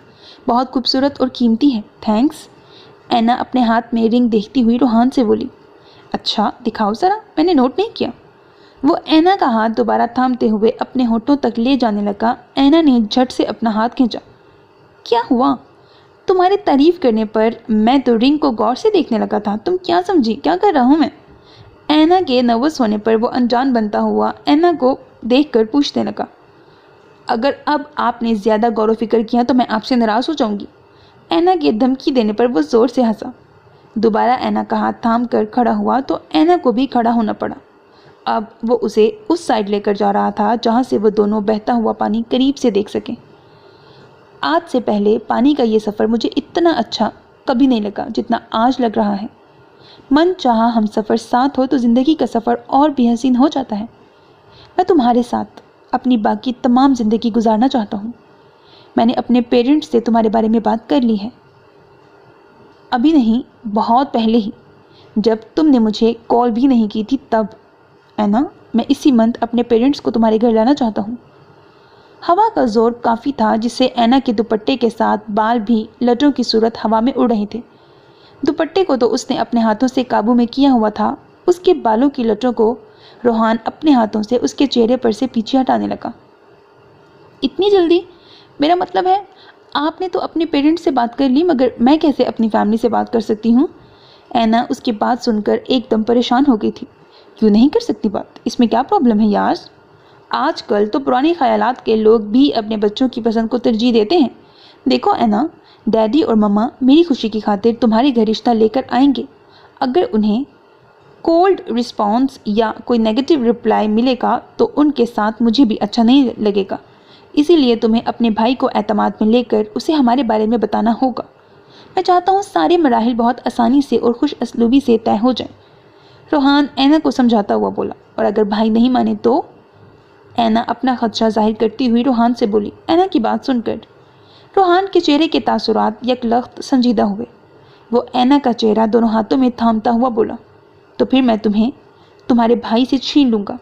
بہت خوبصورت اور قیمتی ہے، تھینکس۔ اینا اپنے ہاتھ میں رنگ دیکھتی ہوئی روحان سے بولی، اچھا دکھاؤ ذرا، میں نے نوٹ نہیں کیا۔ وہ اینا کا ہاتھ دوبارہ تھامتے ہوئے اپنے ہونٹوں تک لے جانے لگا۔ اینا نے جھٹ سے اپنا ہاتھ کھینچا۔ کیا ہوا؟ تمہاری تعریف کرنے پر میں تو رنگ کو غور سے دیکھنے لگا تھا، تم کیا سمجھی کیا کر رہا ہوں میں؟ اینا کے نروس ہونے پر وہ انجان بنتا ہوا اینا کو دیکھ کر پوچھنے لگا، اگر اب آپ نے زیادہ غور و فکر کیا تو میں آپ سے ناراض ہو جاؤں گی۔ اینا کے دھمکی دینے پر وہ زور سے ہنسا۔ دوبارہ اینا کا ہاتھ تھام کر کھڑا ہوا تو اینا کو بھی کھڑا ہونا پڑا۔ اب وہ اسے اس سائڈ لے کر جا رہا تھا جہاں سے وہ دونوں بہتا ہوا پانی قریب سے دیکھ سکیں۔ آج سے پہلے پانی کا یہ سفر مجھے اتنا اچھا کبھی نہیں لگا جتنا آج لگ رہا ہے۔ من چاہا ہم سفر ساتھ ہو تو زندگی کا سفر اور بھی حسین ہو جاتا ہے۔ میں تمہارے ساتھ اپنی باقی تمام زندگی گزارنا چاہتا ہوں۔ میں نے اپنے پیرنٹس سے تمہارے بارے میں بات کر لی ہے، ابھی نہیں، بہت پہلے ہی، جب تم نے مجھے کال بھی نہیں کی تھی تب۔ اینا، میں اسی منتھ اپنے پیرنٹس کو تمہارے گھر لانا چاہتا ہوں۔ ہوا کا زور کافی تھا جس سے اینا کے دوپٹے کے ساتھ بال بھی لٹوں کی صورت ہوا میں اڑ رہے تھے۔ دوپٹے کو تو اس نے اپنے ہاتھوں سے قابو میں کیا ہوا تھا، اس کے بالوں کی لٹوں کو روحان اپنے ہاتھوں سے اس کے چہرے پر سے پیچھے ہٹانے لگا۔ اتنی جلدی؟ میرا مطلب ہے آپ نے تو اپنے پیرنٹس سے بات کر لی، مگر میں کیسے اپنی فیملی سے بات کر سکتی ہوں؟ اینا اس کی بات سن کر ایک دم پریشان ہو گئی تھی۔ کیوں نہیں کر سکتی بات؟ اس میں کیا پرابلم ہے یار؟ آج کل تو پرانے خیالات کے لوگ بھی اپنے بچوں کی پسند کو ترجیح دیتے ہیں۔ دیکھو اینا، ڈیڈی اور مما میری خوشی کی خاطر تمہارے گھر رشتہ لے کر آئیں گے۔ اگر انہیں کولڈ رسپانس یا کوئی نیگیٹو رپلائی ملے گا تو ان کے ساتھ مجھے بھی اچھا نہیں لگے گا، اسی لیے تمہیں اپنے بھائی کو اعتماد میں لے کر اسے ہمارے بارے میں بتانا ہوگا۔ میں چاہتا ہوں سارے مراحل بہت آسانی سے اور خوش اسلوبی سے طے ہو جائیں۔ روحان اینا کو سمجھاتا ہوا بولا۔ اور اگر بھائی نہیں مانے تو؟ اینا اپنا خدشہ ظاہر کرتی ہوئی روحان سے بولی۔ اینا کی بات سن کر روحان کے چہرے کے تاثرات یک لخت سنجیدہ ہوئے۔ وہ اینا کا چہرہ دونوں ہاتھوں میں تھامتا ہوا بولا، تو پھر میں تمہیں تمہارے بھائی سے چھین لوں گا۔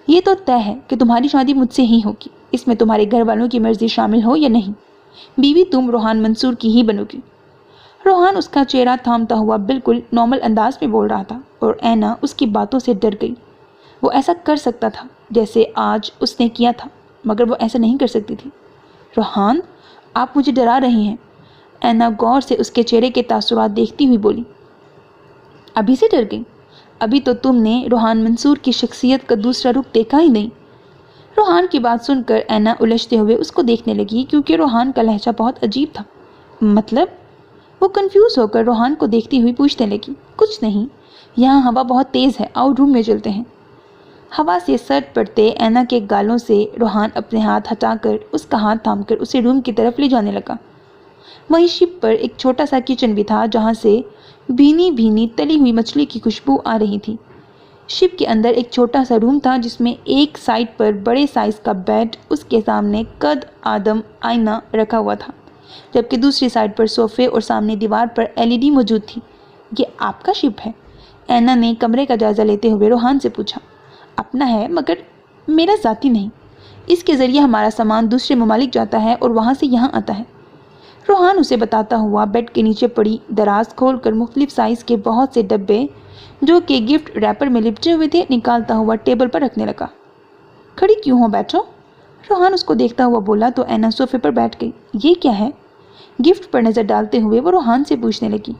یہ تو طے ہے کہ تمہاری شادی مجھ سے ہی ہوگی، اس میں تمہارے گھر والوں کی مرضی شامل ہو یا نہیں، بیوی تم روحان منصور کی ہی بنو گی۔ روحان اس کا چہرہ تھامتا ہوا بالکل نارمل انداز میں بول رہا تھا اور اینا اس کی باتوں سے ڈر گئی۔ وہ ایسا کر سکتا تھا جیسے آج اس نے کیا تھا، مگر وہ ایسا نہیں کر سکتی تھی۔ روحان، آپ مجھے ڈرا رہے ہیں۔ اینا غور سے اس کے چہرے کے تاثرات دیکھتی ہوئی بولی۔ ابھی سے ڈر گئی؟ ابھی تو تم نے روحان منصور کی شخصیت کا دوسرا رخ دیکھا ہی نہیں۔ روحان کی بات سن کر اینا الجھتے ہوئے اس کو دیکھنے لگی، کیونکہ روحان کا لہجہ بہت عجیب تھا۔ مطلب؟ وہ کنفیوز ہو کر روحان کو دیکھتی ہوئی پوچھنے لگی۔ کچھ نہیں، یہاں ہوا بہت تیز ہے، آؤ روم میں چلتے ہیں۔ ہوا سے سرد پڑتے اینا کے گالوں سے روحان اپنے ہاتھ ہٹا کر اس کا ہاتھ تھام کر اسے روم کی طرف لے جانے لگا۔ وہیں شپ پر ایک چھوٹا سا کچن بھی تھا جہاں سے بھینی بھینی تلی ہوئی مچھلی کی خوشبو آ رہی تھی۔ شپ کے اندر ایک چھوٹا سا روم تھا جس میں ایک سائڈ پر بڑے سائز کا بیڈ، اس کے سامنے قد آدم آئینہ رکھا ہوا تھا، جبکہ دوسری سائڈ پر صوفے اور سامنے دیوار پر LED موجود تھی۔ یہ آپ کا شپ ہے؟ اینا نے کمرے کا جائزہ لیتے ہوئے روحان سے پوچھا۔ اپنا ہے، مگر میرا ذاتی نہیں۔ اس کے ذریعے ہمارا سامان دوسرے ممالک جاتا ہے اور وہاں سے یہاں آتا ہے۔ روحان اسے بتاتا ہوا بیڈ کے نیچے پڑی دراز کھول کر مختلف سائز کے بہت سے ڈبے جو کہ گفٹ ریپر میں لپٹے ہوئے تھے نکالتا ہوا ٹیبل پر رکھنے لگا۔ کھڑی کیوں ہو، بیٹھو۔ روحان اس کو دیکھتا ہوا بولا تو اینا صوفے پر بیٹھ گئی۔ یہ کیا ہے؟ گفٹ پر نظر ڈالتے ہوئے وہ روحان سے پوچھنے لگی۔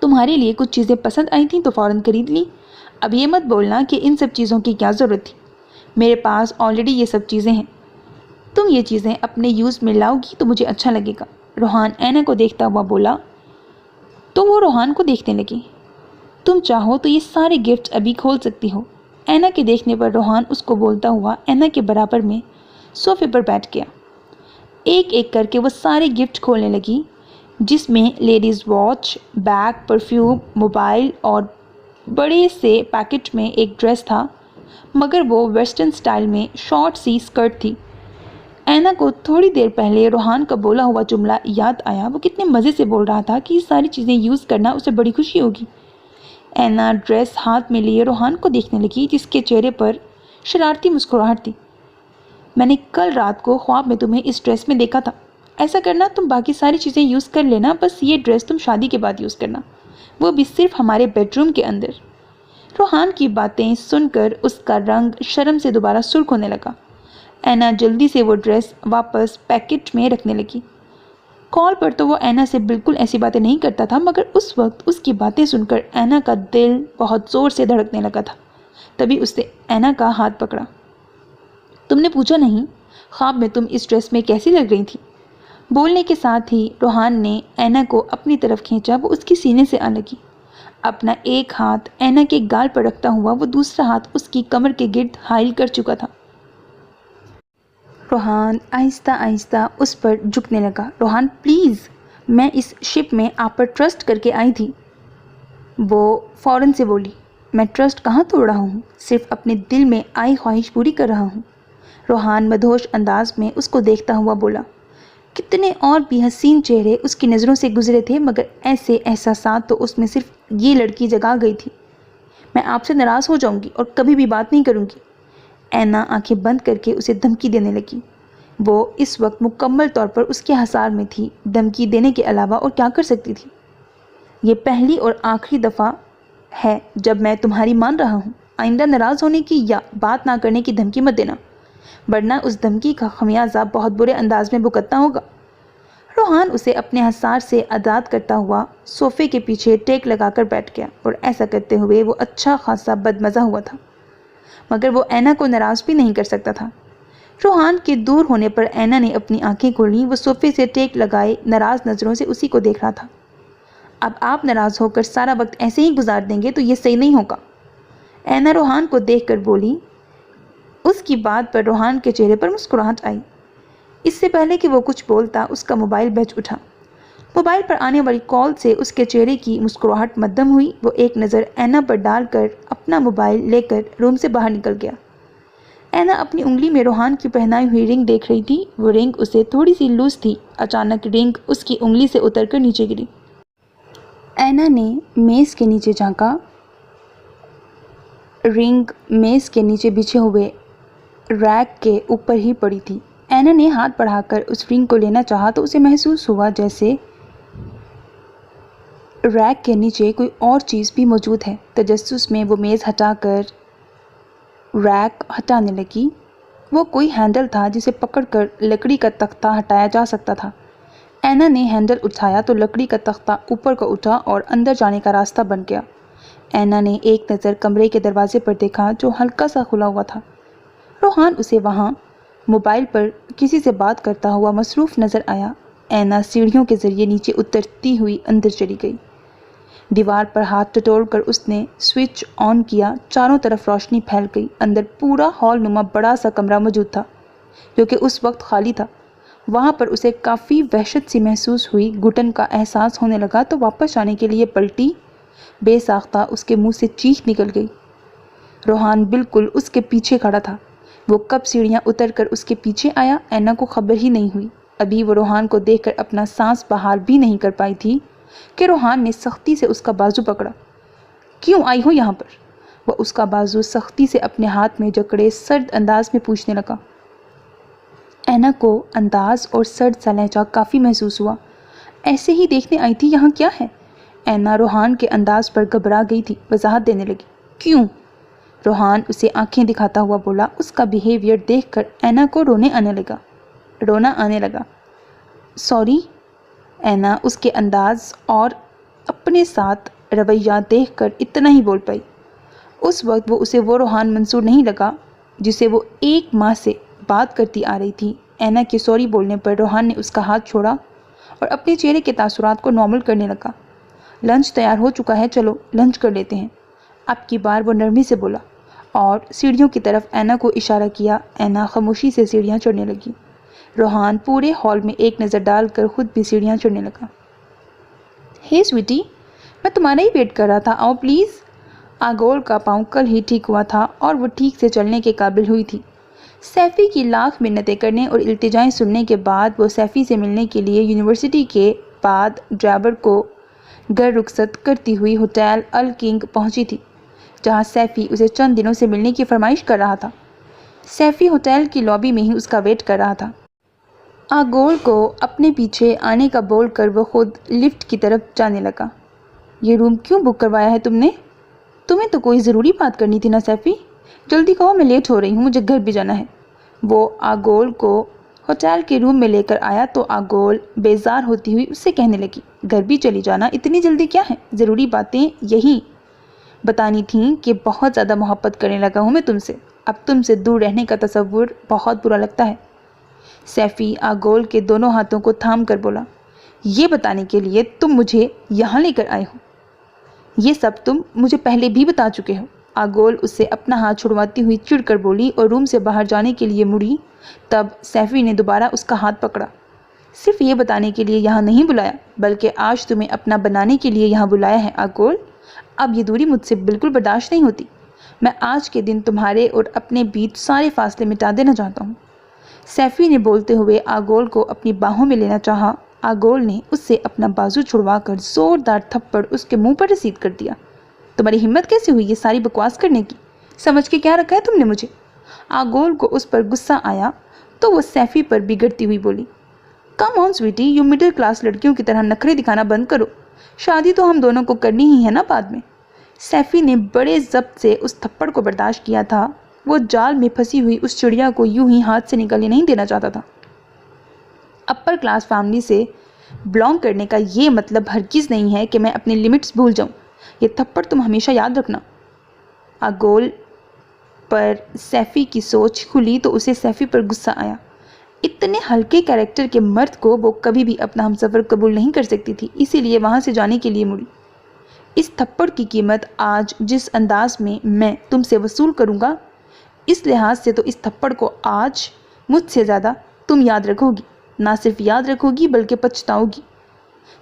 تمہارے لیے کچھ چیزیں پسند آئی تھیں تو فوراً خرید لی۔ اب یہ مت بولنا کہ ان سب چیزوں کی کیا ضرورت تھی، میرے پاس آلریڈی یہ سب چیزیں ہیں۔ تم یہ چیزیں اپنے یوز میں لاؤ گی تو مجھے اچھا لگے گا، روحان اینا کو دیکھتا ہوا بولا۔ تو وہ روحان کو دیکھنے لگی۔ تم چاہو تو یہ سارے گفٹس ابھی کھول سکتی ہو۔ اینا کے دیکھنے پر روحان اس کو بولتا ہوا اینا کے برابر میں صوفے پر بیٹھ گیا۔ ایک ایک کر کے وہ سارے گفٹ کھولنے لگی، جس میں ladies watch, bag, perfume, mobile اور بڑے سے پیکٹ میں ایک ڈریس تھا، مگر وہ ویسٹرن سٹائل میں شارٹ سی سکرٹ تھی۔ اینا کو تھوڑی دیر پہلے روحان کا بولا ہوا جملہ یاد آیا۔ وہ کتنے مزے سے بول رہا تھا کہ یہ ساری چیزیں یوز کرنا اسے بڑی خوشی ہوگی۔ اینا ڈریس ہاتھ میں لیے روحان کو دیکھنے لگی، جس کے چہرے پر شرارتی مسکراہٹ تھی۔ میں نے کل رات کو خواب میں تمہیں اس ڈریس میں دیکھا تھا۔ ایسا کرنا، تم باقی ساری چیزیں یوز کر لینا، بس یہ ڈریس تم شادی کے بعد یوز کرنا، وہ بھی صرف ہمارے بیڈ روم کے اندر۔ روحان کی باتیں سن کر اس کا رنگ شرم سے دوبارہ سرخ ہونے لگا۔ اینا جلدی سے وہ ڈریس واپس پیکٹ میں رکھنے لگی۔ کال پر تو وہ اینا سے بالکل ایسی باتیں نہیں کرتا تھا، مگر اس وقت اس کی باتیں سن کر اینا کا دل بہت زور سے دھڑکنے لگا تھا۔ تبھی اس نے اینا کا ہاتھ پکڑا۔ تم نے پوچھا نہیں، خواب میں تم اس ڈریس میں کیسی لگ رہی تھی؟ بولنے کے ساتھ ہی روحان نے اینا کو اپنی طرف کھینچا۔ وہ اس کی سینے سے آ لگی۔ اپنا ایک ہاتھ اینا کے گال پر رکھتا ہوا وہ دوسرا ہاتھ اس کی کمر کے گرد حائل کر چکا تھا۔ روحان آہستہ آہستہ اس پر جھکنے لگا۔ روحان پلیز، میں اس شپ میں آپ پر ٹرسٹ کر کے آئی تھی۔ وہ فوراً سے بولی۔ میں ٹرسٹ کہاں توڑ رہا ہوں، صرف اپنے دل میں آئی خواہش پوری کر رہا ہوں۔ روحان مدہوش انداز میں اس کو دیکھتا ہوا بولا۔ کتنے اور بھی حسین چہرے اس کی نظروں سے گزرے تھے، مگر ایسے احساسات تو اس میں صرف یہ لڑکی جگا گئی تھی۔ میں آپ سے ناراض ہو جاؤں گی اور کبھی بھی بات نہیں کروں گی۔ اینا آنکھیں بند کر کے اسے دھمکی دینے لگی۔ وہ اس وقت مکمل طور پر اس کے حصار میں تھی۔ دھمکی دینے کے علاوہ اور کیا کر سکتی تھی؟ یہ پہلی اور آخری دفعہ ہے جب میں تمہاری مان رہا ہوں۔ آئندہ ناراض ہونے کی یا بات نہ کرنے کی دھمکی مت دینا، ورنہ اس دھمکی کا خمیازہ بہت برے انداز میں بھگتنا ہوگا۔ روحان اسے اپنے حصار سے آزاد کرتا ہوا صوفے کے پیچھے ٹیک لگا کر بیٹھ گیا، اور ایسا کرتے ہوئے وہ اچھا خاصا بدمزہ ہوا تھا، مگر وہ اینا کو ناراض بھی نہیں کر سکتا تھا۔ روحان کے دور ہونے پر اینا نے اپنی آنکھیں کھولیں۔ وہ صوفے سے ٹیک لگائے ناراض نظروں سے اسی کو دیکھ رہا تھا۔ اب آپ ناراض ہو کر سارا وقت ایسے ہی گزار دیں گے تو یہ صحیح نہیں ہوگا، اینا روحان کو دیکھ کر بولی۔ اس کی بات پر روحان کے چہرے پر مسکراہٹ آئی۔ اس سے پہلے کہ وہ کچھ بولتا اس کا موبائل بج اٹھا۔ موبائل پر آنے والی کال سے اس کے چہرے کی مسکراہٹ مدھم ہوئی۔ وہ ایک نظر اینا پر ڈال کر اپنا موبائل لے کر روم سے باہر نکل گیا۔ اینا اپنی انگلی میں روحان کی پہنائی ہوئی رنگ دیکھ رہی تھی۔ وہ رنگ اسے تھوڑی سی لوز تھی۔ اچانک رنگ اس کی انگلی سے اتر کر نیچے گری۔ اینا نے میز کے نیچے جھانکا۔ رنگ میز کے نیچے بچھے ہوئے ریک کے اوپر ہی پڑی تھی۔ اینا نے ہاتھ بڑھا کر اس رنگ کو لینا چاہا تو اسے محسوس ہوا جیسے ریک کے نیچے کوئی اور چیز بھی موجود ہے۔ تجسس میں وہ میز ہٹا کر ریک ہٹانے لگی۔ وہ کوئی ہینڈل تھا جسے پکڑ کر لکڑی کا تختہ ہٹایا جا سکتا تھا۔ اینا نے ہینڈل اٹھایا تو لکڑی کا تختہ اوپر کو اٹھا اور اندر جانے کا راستہ بن گیا۔ اینا نے ایک نظر کمرے کے دروازے پر دیکھا جو ہلکا سا کھلا ہوا تھا۔ روحان اسے وہاں موبائل پر کسی سے بات کرتا ہوا مصروف نظر آیا۔ اینا سیڑھیوں کے ذریعے نیچے اترتی ہوئی اندر چلی گئی۔ دیوار پر ہاتھ ٹٹول کر اس نے سوئچ آن کیا۔ چاروں طرف روشنی پھیل گئی۔ اندر پورا ہال نما بڑا سا کمرہ موجود تھا جو کہ اس وقت خالی تھا۔ وہاں پر اسے کافی وحشت سی محسوس ہوئی۔ گھٹن کا احساس ہونے لگا تو واپس آنے کے لیے پلٹی۔ بے ساختہ اس کے منہ سے چیخ نکل گئی۔ روحان بالکل اس کے پیچھے کھڑا تھا۔ وہ کب سیڑھیاں اتر کر اس کے پیچھے آیا اینا کو خبر ہی نہیں ہوئی۔ ابھی وہ روحان کو دیکھ کر اپنا سانس بحال بھی نہیں کر پائی تھی کہ روحان نے سختی سے اس کا بازو پکڑا۔ کیوں آئی ہو یہاں پر؟ وہ اس کا بازو سختی سے اپنے ہاتھ میں جکڑے سرد انداز میں پوچھنے لگا۔ اینا کو انداز اور سرد سا لہجہ کافی محسوس ہوا۔ ایسے ہی دیکھنے آئی تھی، یہاں کیا ہے؟ اینا روحان کے انداز پر گھبرا گئی تھی۔ وضاحت دینے لگی۔ کیوں؟ روحان اسے آنکھیں دکھاتا ہوا بولا۔ اس کا بیہیویئر دیکھ کر اینا کو رونا آنے لگا۔ سوری۔ اینا اس کے انداز اور اپنے ساتھ رویہ دیکھ کر اتنا ہی بول پائی۔ اس وقت اسے وہ روحان منظور نہیں لگا جسے وہ 1 ماہ سے بات کرتی آ رہی تھی۔ اینا کے سوری بولنے پر روحان نے اس کا ہاتھ چھوڑا اور اپنے چہرے کے تاثرات کو نارمل کرنے لگا۔ لنچ تیار ہو چکا ہے، چلو لنچ کر لیتے ہیں۔ اب کی بار وہ نرمی سے بولا اور سیڑھیوں کی طرف اینا کو اشارہ کیا۔ اینا خاموشی سے سیڑھیاں چڑھنے لگی۔ روحان پورے ہال میں ایک نظر ڈال کر خود بھی سیڑھیاں چڑھنے لگا۔ ہے سویٹی، میں تمہارا ہی ویٹ کر رہا تھا، آؤ پلیز۔ آگول کا پاؤں کل ہی ٹھیک ہوا تھا اور وہ ٹھیک سے چلنے کے قابل ہوئی تھی۔ سیفی کی لاکھ منتیں کرنے اور التجائیں سننے کے بعد وہ سیفی سے ملنے کے لیے یونیورسٹی کے بعد ڈرائیور کو گھر رخصت کرتی ہوئی ہوٹل الکنگ پہنچی تھی جہاں سیفی اسے چند دنوں سے ملنے کی فرمائش کر رہا تھا۔ سیفی ہوٹل کی لابی میں ہی اس کا ویٹ کر رہا تھا۔ آگول کو اپنے پیچھے آنے کا بول کر وہ خود لفٹ کی طرف جانے لگا۔ یہ روم کیوں بک کروایا ہے تم نے؟ تمہیں تو کوئی ضروری بات کرنی تھی نا سیفی؟ جلدی کہو، میں لیٹ ہو رہی ہوں، مجھے گھر بھی جانا ہے۔ وہ آگول کو ہوٹل کے روم میں لے کر آیا تو آگول بیزار ہوتی ہوئی اس سے کہنے لگی، گھر بھی چلی جانا، اتنی جلدی کیا ہے؟ ضروری باتیں یہی بتانی تھیں کہ بہت زیادہ محبت کرنے لگا ہوں میں تم سے۔ اب تم سے دور رہنے کا تصور بہت برا لگتا ہے۔ سیفی آگول کے دونوں ہاتھوں کو تھام کر بولا، یہ بتانے کے لیے تم مجھے یہاں لے کر آئے ہو؟ یہ سب تم مجھے پہلے بھی بتا چکے ہو۔ آگول اس سے اپنا ہاتھ چھڑواتی ہوئی چڑ کر بولی اور روم سے باہر جانے کے لیے مڑی۔ تب سیفی نے دوبارہ اس کا ہاتھ پکڑا۔ صرف یہ بتانے کے لیے یہاں نہیں بلایا بلکہ آج تمہیں اپنا بنانے کے لیے یہاں بلایا ہے آگول۔ اب یہ دوری مجھ سے بالکل برداشت نہیں ہوتی۔ میں آج کے دن تمہارے اور اپنے بیچ سارے فاصلے مٹا دینا چاہتا ہوں۔ سیفی نے بولتے ہوئے آگول کو اپنی باہوں میں لینا چاہا۔ آگول نے اس سے اپنا بازو چھڑوا کر زوردار تھپڑ اس کے منہ پر رسید کر دیا۔ تمہاری ہمت کیسے ہوئی یہ ساری بکواس کرنے کی؟ سمجھ کے کیا رکھا ہے تم نے مجھے؟ آگول کو اس پر غصہ آیا تو وہ سیفی پر بگڑتی ہوئی بولی، کم آن سویٹی، یو مڈل کلاس لڑکیوں کی طرح نخرے دکھانا بند کرو۔ شادی تو ہم دونوں کو کرنی ہی ہے نا بعد میں۔ سیفی نے بڑے ضبط سے اس تھپڑ کو برداشت کیا تھا۔ وہ جال میں پھنسی ہوئی اس چڑیا کو یوں ہی ہاتھ سے نکلنے نہیں دینا چاہتا تھا۔ اپر کلاس فیملی سے بلانگ کرنے کا یہ مطلب ہرگز نہیں ہے کہ میں اپنے لیمٹس بھول جاؤں۔ یہ تھپڑ تم ہمیشہ یاد رکھنا۔ آگول پر سیفی کی سوچ کھلی تو اسے سیفی پر غصہ آیا۔ اتنے ہلکے کیریکٹر کے مرد کو وہ کبھی بھی اپنا ہمسفر قبول نہیں کر سکتی تھی، اسی لیے وہاں سے جانے کے لیے مڑی۔ اس تھپڑ کی قیمت آج جس انداز میں تم سے وصول کروں گا، اس لحاظ سے تو اس تھپڑ کو آج مجھ سے زیادہ تم یاد رکھو گی۔ نہ صرف یاد رکھو گی بلکہ پچھتاؤ گی۔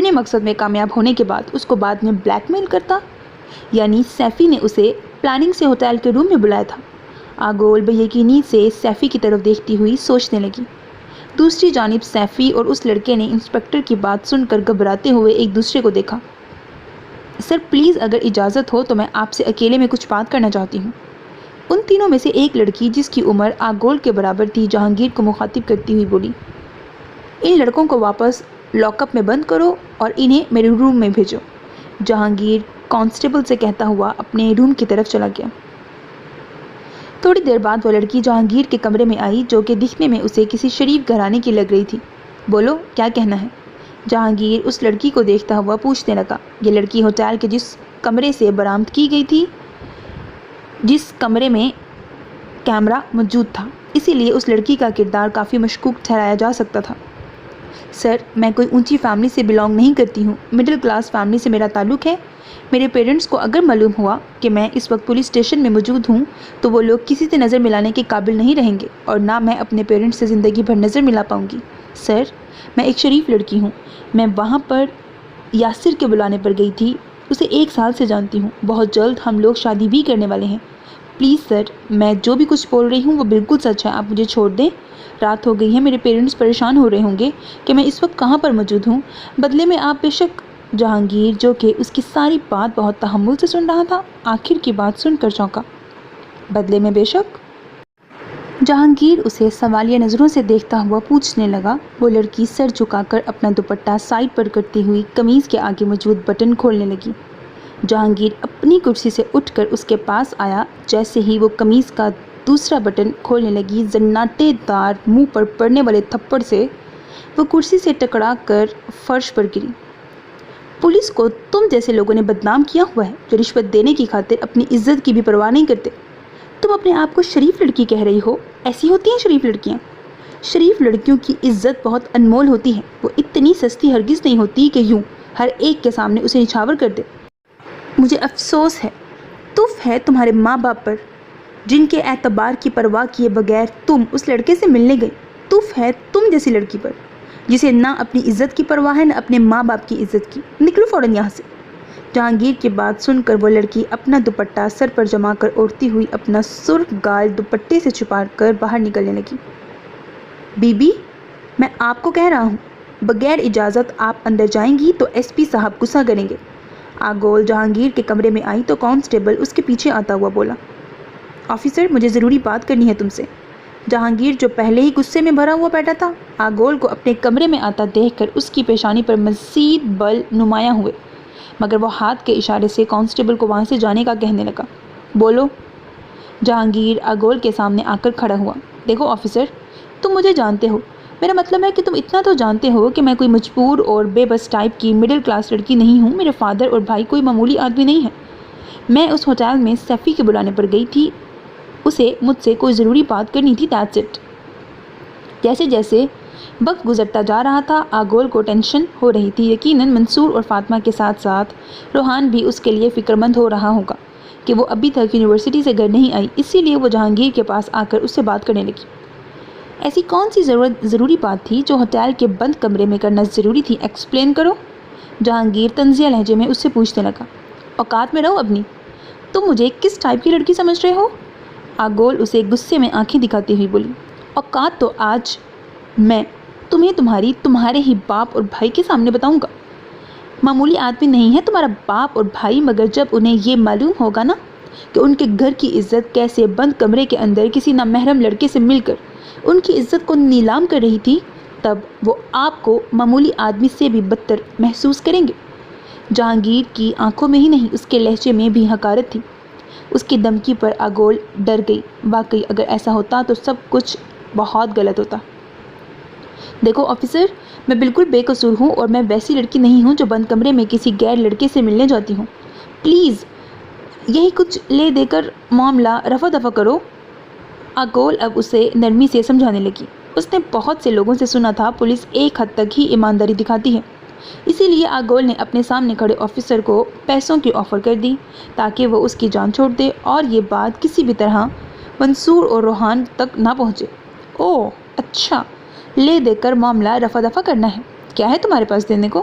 اپنے مقصد میں کامیاب ہونے کے بعد اس کو بعد میں بلیک میل کرتا؟ یعنی سیفی نے اسے پلاننگ سے ہوٹل کے روم میں بلایا تھا۔ آگول بے یقینی سے سیفی کی طرف دیکھتی ہوئی سوچنے لگی۔ دوسری جانب سیفی اور اس لڑکے نے انسپکٹر کی بات سن کر گھبراتے ہوئے ایک دوسرے کو دیکھا۔ سر پلیز اگر اجازت ہو تو میں آپ سے اکیلے میں کچھ بات کرنا چاہتی ہوں۔ ان تینوں میں سے ایک لڑکی جس کی عمر آگول کے برابر تھی جہانگیر کو مخاطب کرتی ہوئی بولی، ان لڑکوں کو واپس لاک اپ میں بند کرو اور انہیں میرے روم میں بھیجو۔ جہانگیر کانسٹیبل سے کہتا ہوا اپنے روم کی طرف چلا گیا۔ تھوڑی دیر بعد وہ لڑکی جہانگیر کے کمرے میں آئی جو کہ دکھنے میں اسے کسی شریف گھرانے کی لگ رہی تھی۔ بولو کیا کہنا ہے؟ جہانگیر اس لڑکی کو دیکھتا ہوا پوچھنے لگا۔ یہ لڑکی ہوٹل کے جس کمرے سے برآمد کی گئی تھی، جس کمرے میں کیمرہ موجود تھا، اسی لیے اس لڑکی کا کردار کافی مشکوک ٹھہرایا جا سکتا تھا۔ سر میں کوئی اونچی فیملی سے بلانگ نہیں کرتی ہوں، مڈل کلاس فیملی سے میرا تعلق ہے۔ میرے پیرنٹس کو اگر معلوم ہوا کہ میں اس وقت پولیس اسٹیشن میں موجود ہوں تو وہ لوگ کسی سے نظر ملانے کے قابل نہیں رہیں گے اور نہ میں اپنے پیرنٹس سے زندگی بھر نظر ملا پاؤں گی۔ سر میں ایک شریف لڑکی ہوں، میں وہاں پر یاسر کے بلانے پر گئی تھی، اسے 1 سال سے جانتی ہوں، بہت جلد ہم لوگ شادی بھی کرنے والے ہیں۔ پلیز سر میں جو بھی کچھ بول رہی ہوں وہ بالکل سچ ہے، آپ مجھے چھوڑ دیں۔ رات ہو گئی ہے، میرے پیرنٹس پریشان ہو رہے ہوں گے کہ میں اس وقت کہاں پر موجود ہوں، بدلے میں آپ بے شک۔ جہانگیر جو کہ اس کی ساری بات بہت تحمل سے سن رہا تھا، آخر کی بات سن کر چونکا۔ بدلے میں بے شک؟ جہانگیر اسے سوالیہ نظروں سے دیکھتا ہوا پوچھنے لگا۔ وہ لڑکی سر جھکا کر اپنا دوپٹہ سائڈ پر کرتی ہوئی قمیض کے آگے موجود بٹن کھولنے لگی۔ جہانگیر اپنی کرسی سے اٹھ کر اس کے پاس آیا۔ جیسے ہی وہ قمیض کا دوسرا بٹن کھولنے لگی، زناٹے دار منہ پر پڑنے والے تھپڑ سے وہ کرسی سے ٹکرا کر فرش پر گری۔ پولیس کو تم جیسے لوگوں نے بدنام کیا ہوا ہے جو رشوت دینے کی خاطر اپنی عزت کی بھی پرواہ نہیں کرتے۔ تم اپنے آپ کو شریف لڑکی کہہ رہی ہو، ایسی ہوتی ہیں شریف لڑکیاں؟ شریف لڑکیوں کی عزت بہت انمول ہوتی ہے، وہ اتنی سستی ہرگز نہیں ہوتی کہ یوں ہر ایک کے سامنے اسے نچھاور کر دے۔ مجھے افسوس ہے، تف ہے تمہارے ماں باپ پر جن کے اعتبار کی پرواہ کیے بغیر تم اس لڑکے سے ملنے گئی۔ تف ہے تم جیسی لڑکی پر جسے نہ اپنی عزت کی پرواہ ہے نہ اپنے ماں باپ کی عزت کی۔ نکلو فوراً یہاں سے۔ جہانگیر کی بات سن کر وہ لڑکی اپنا دوپٹہ سر پر جما کر اوڑھتی ہوئی اپنا سرخ گال دوپٹے سے چھپا کر باہر نکلنے لگی۔ بی بی میں آپ کو کہہ رہا ہوں، بغیر اجازت آپ اندر جائیں گی تو ایس پی صاحب غصہ کریں گے۔ آگول جہانگیر کے کمرے میں آئی تو کانسٹیبل اس کے پیچھے آتا ہوا بولا، آفیسر مجھے ضروری بات کرنی ہے تم سے۔ جہانگیر جو پہلے ہی غصے میں بھرا ہوا بیٹھا تھا، آگول کو اپنے کمرے میں آتا دیکھ کر اس کی پیشانی پر مزید بل نمایاں ہوئے، مگر وہ ہاتھ کے اشارے سے کانسٹیبل کو وہاں سے جانے کا کہنے لگا۔ بولو۔ جہانگیر آگول کے سامنے آ کر کھڑا ہوا۔ دیکھو آفیسر، تم مجھے جانتے ہو، میرا مطلب ہے کہ تم اتنا تو جانتے ہو کہ میں کوئی مجبور اور بے بس ٹائپ کی مڈل کلاس لڑکی نہیں ہوں۔ میرے فادر اور بھائی کوئی معمولی آدمی نہیں ہے۔ میں اس ہوٹل میں سیفی کے بلانے پر گئی تھی، اسے مجھ سے کوئی ضروری بات کرنی تھی، دیٹس اٹ۔ جیسے جیسے وقت گزرتا جا رہا تھا، آگول کو ٹینشن ہو رہی تھی۔ یقیناً منصور اور فاطمہ کے ساتھ ساتھ روحان بھی اس کے لیے فکر مند ہو رہا ہوگا کہ وہ ابھی تک یونیورسٹی سے گھر نہیں آئی، اسی لیے وہ جہانگیر کے پاس آ کر اس سے بات کرنے لگی۔ ایسی کون سی ضروری بات تھی جو ہوٹل کے بند کمرے میں کرنا ضروری تھی؟ ایکسپلین کرو۔ جہانگیر طنزیہ لہجے میں اس سے پوچھنے لگا۔ اوقات میں رہو اپنی، تم مجھے کس ٹائپ کی لڑکی سمجھ رہے ہو؟ آگول اسے غصے میں آنکھیں دکھاتی ہوئی بولی، اوقات تو آج میں تمہیں تمہارے ہی باپ اور بھائی کے سامنے بتاؤں گا۔ معمولی آدمی نہیں ہے تمہارا باپ اور بھائی، مگر جب انہیں یہ معلوم ہوگا نا کہ ان کے گھر کی عزت کیسے بند کمرے کے اندر کسی نامحرم لڑکے سے مل کر ان کی عزت کو نیلام کر رہی تھی، تب وہ آپ کو معمولی آدمی سے بھی بدتر محسوس کریں گے۔ جہانگیر کی آنکھوں میں ہی نہیں، اس کے لہجے میں بھی حقارت تھی۔ اس کی دھمکی پر آگول ڈر گئی۔ واقعی اگر ایسا ہوتا تو سب کچھ بہت غلط ہوتا۔ دیکھو آفیسر، میں بالکل بے قصور ہوں اور میں ویسی لڑکی نہیں ہوں جو بند کمرے میں کسی غیر لڑکے سے ملنے جاتی ہوں۔ پلیز یہی کچھ لے دے کر معاملہ رفع دفع کرو۔ آگول اب اسے نرمی سے سمجھانے لگی۔ اس نے بہت سے لوگوں سے سنا تھا پولیس ایک حد تک ہی ایمانداری دکھاتی ہے، اسی لیے آگول نے اپنے سامنے کھڑے آفیسر کو پیسوں کی آفر کر دی تاکہ وہ اس کی جان چھوڑ دے اور یہ بات کسی بھی طرح منصور اور روحان تک نہ پہنچے۔ اوہ اچھا، لے دے کر معاملہ رفع دفع کرنا ہے، کیا ہے تمہارے پاس دینے کو؟